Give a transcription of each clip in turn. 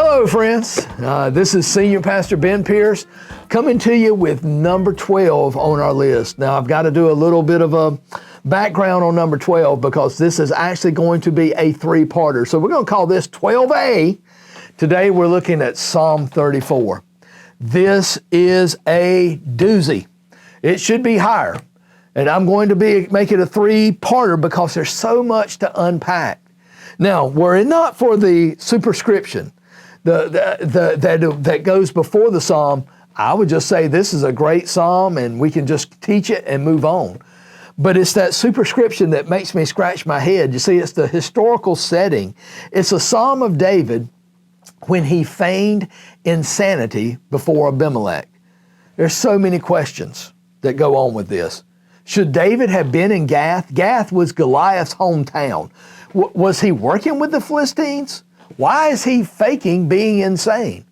Hello, friends. This is Senior Pastor Ben Pierce coming to you with number 12 on our list. Now, I've got to do a little bit of a background on number 12 because this is actually going to be a three-parter. So we're going to call this 12A. Today, we're looking at Psalm 34. This is a doozy. It should be higher. And I'm going to make it a three-parter because there's so much to unpack. Now, were it not for the superscription that goes before the psalm, I would just say this is a great psalm and we can just teach it and move on. But it's that superscription that makes me scratch my head. You see, it's the historical setting. It's a psalm of David when he feigned insanity before Abimelech. There's so many questions that go on with this. Should David have been in Gath? Gath was Goliath's hometown. Was he working with the Philistines? Why is he faking being insane?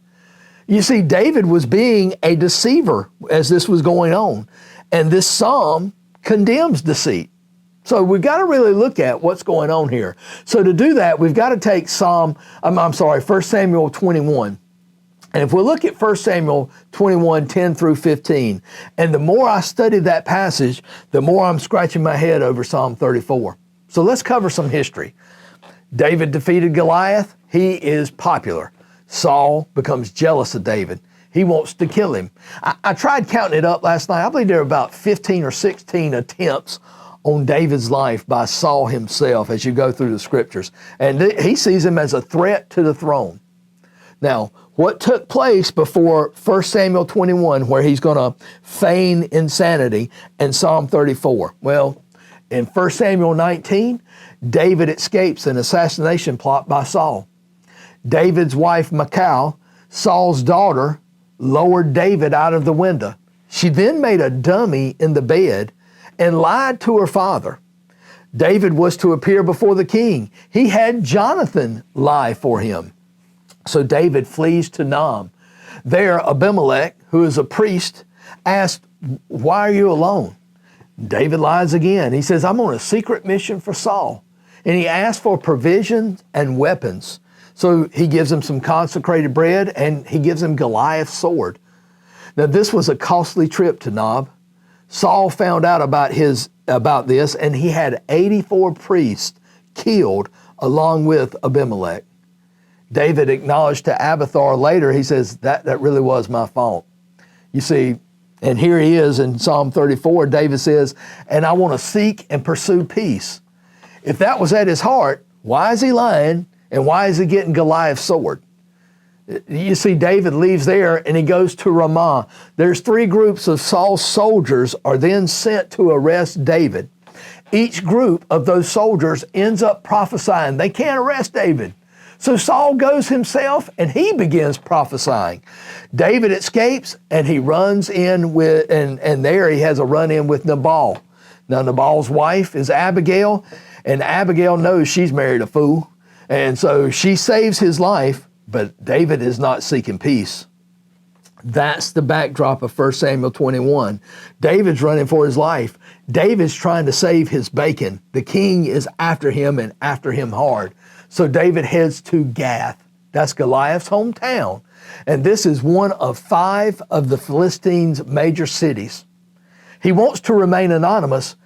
You see, David was being a deceiver as this was going on. And this psalm condemns deceit. So we've got to really look at what's going on here. So to do that, we've got to take 1 Samuel 21. And if we look at 1 Samuel 21, 10 through 15, and the more I study that passage, the more I'm scratching my head over Psalm 34. So let's cover some history. David defeated Goliath. He is popular. Saul becomes jealous of David. He wants to kill him. I tried counting it up last night. I believe there are about 15 or 16 attempts on David's life by Saul himself as you go through the scriptures. And he sees him as a threat to the throne. Now, what took place before 1 Samuel 21, where he's going to feign insanity, and Psalm 34? Well, in 1 Samuel 19, David escapes an assassination plot by Saul. David's wife, Michal, Saul's daughter, lowered David out of the window. She then made a dummy in the bed and lied to her father. David was to appear before the king. He had Jonathan lie for him. So David flees to Nob. There, Abimelech, who is a priest, asked, "Why are you alone?" David lies again. He says, "I'm on a secret mission for Saul." And he asks for provisions and weapons. So he gives him some consecrated bread and he gives him Goliath's sword. Now this was a costly trip to Nob. Saul found out about this and he had 84 priests killed along with Abimelech. David acknowledged to Abiathar later, he says, that really was my fault. You see, and here he is in Psalm 34, David says, "And I want to seek and pursue peace." If that was at his heart, why is he lying and why is he getting Goliath's sword? You see, David leaves there and he goes to Ramah. There's 3 groups of Saul's soldiers are then sent to arrest David. Each group of those soldiers ends up prophesying. They can't arrest David. So Saul goes himself and he begins prophesying. David escapes and he runs in with, and there he has a run-in with Nabal. Now Nabal's wife is Abigail, and Abigail knows she's married a fool. And so she saves his life, but David is not seeking peace. That's the backdrop of 1 Samuel 21. David's running for his life. David's trying to save his bacon. The king is after him and after him hard. So David heads to Gath. That's Goliath's hometown. And this is one of 5 of the Philistines' major cities. He wants to remain anonymous,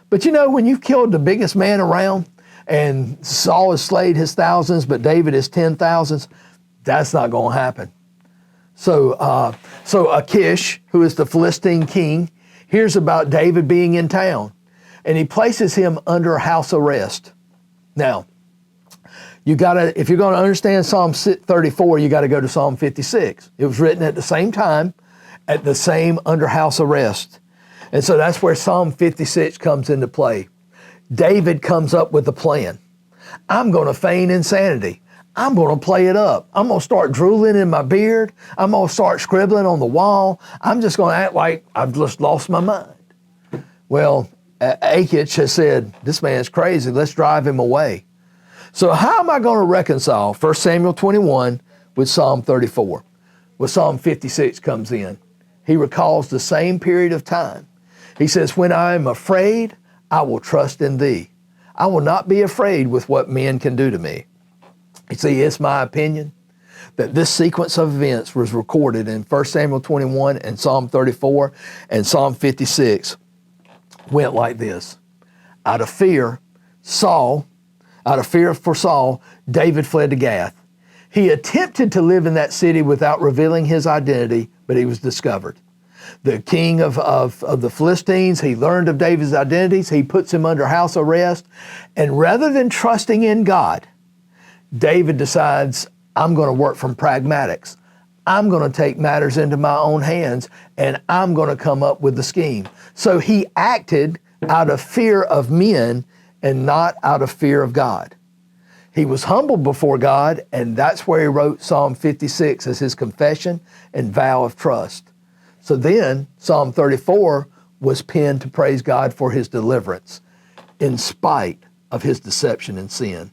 but you know, when you've killed the biggest man around and Saul has slayed his thousands, but David is 10,000s, that's not going to happen. So Achish, who is the Philistine king, hears about David being in town, and he places him under house arrest. Now, if you're going to understand Psalm 34, you got to go to Psalm 56. It was written at the same time, at the same under house arrest. And so that's where Psalm 56 comes into play. David comes up with a plan. I'm going to feign insanity. I'm going to play it up. I'm going to start drooling in my beard. I'm going to start scribbling on the wall. I'm just going to act like I've just lost my mind. Well, Achish has said, this man's crazy. Let's drive him away. So how am I going to reconcile 1 Samuel 21 with Psalm 34? Well, Psalm 56 comes in. He recalls the same period of time. He says, "When I am afraid, I will trust in thee. I will not be afraid with what men can do to me." You see, it's my opinion. that this sequence of events was recorded in 1 Samuel 21 and Psalm 34 and Psalm 56 went like this. Out of fear for Saul, David fled to Gath. He attempted to live in that city without revealing his identity, but he was discovered. The king of the Philistines, he learned of David's identities. He puts him under house arrest. And rather than trusting in God, David decides, I'm going to work from pragmatics. I'm going to take matters into my own hands, and I'm going to come up with the scheme. So he acted out of fear of men and not out of fear of God. He was humbled before God, and that's where he wrote Psalm 56 as his confession and vow of trust. So then Psalm 34 was penned to praise God for his deliverance in spite of his deception and sin.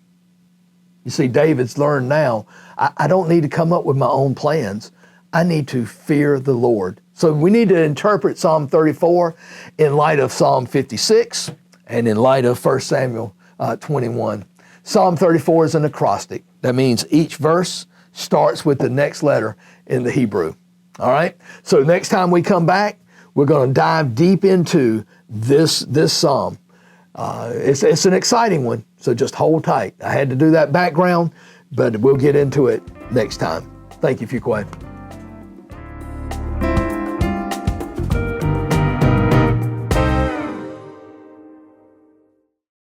You see, David's learned now, I don't need to come up with my own plans. I need to fear the Lord. So we need to interpret Psalm 34 in light of Psalm 56 and in light of 1 Samuel 21. Psalm 34 is an acrostic. That means each verse starts with the next letter in the Hebrew. All right? So next time we come back, we're going to dive deep into this psalm. It's an exciting one, so just hold tight. I had to do that background, but we'll get into it next time. Thank you, Fuquay.